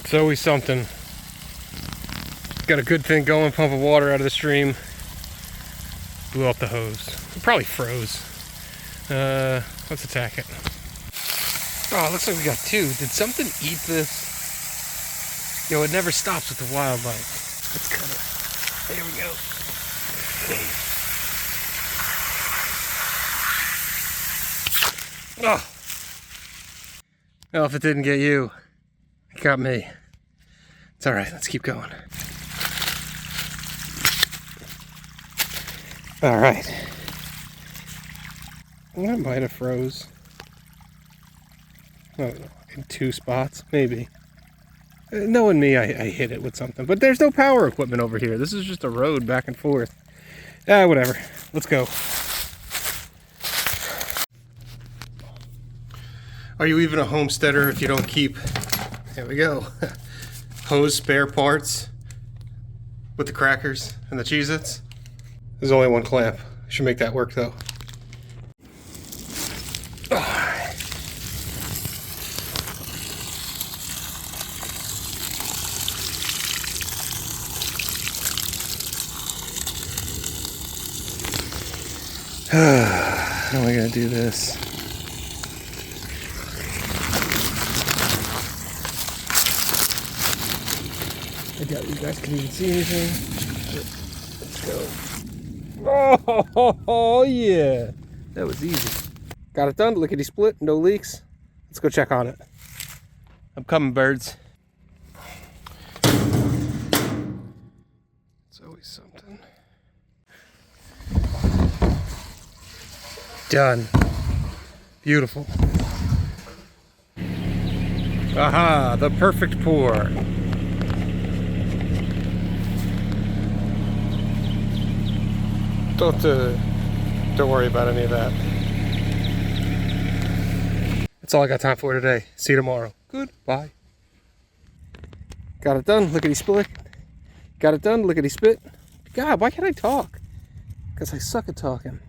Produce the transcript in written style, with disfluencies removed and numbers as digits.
It's always something. Got a good thing going, pumping water out of the stream. Blew up the hose. It probably froze. Let's attack it. Oh, it looks like we got two. Did something eat this? Yo, it never stops with the wildlife. Let's cut it. There we go. Oh. Well, if it didn't get you, it got me. It's alright, let's keep going. Alright. That might have froze. I don't know, in two spots, maybe. Knowing me, I hit it with something. But there's no power equipment over here. This is just a road back and forth. Whatever. Let's go. Are you even a homesteader if you don't keep... There we go. Hose spare parts with the crackers and the Cheez-Its? There's only one clamp. Should make that work though. How am I gonna do this? I doubt you guys can even see anything. Let's go. Oh yeah, that was easy. Got it done. Lickety split, no leaks. Let's go check on it. I'm coming, birds. It's always something. Done. Beautiful. Aha, the perfect pour. Don't worry about any of that. That's all I got time for today. See you tomorrow. Goodbye. Got it done, lickety split. Got it done, lickety spit. God, why can't I talk? Because I suck at talking.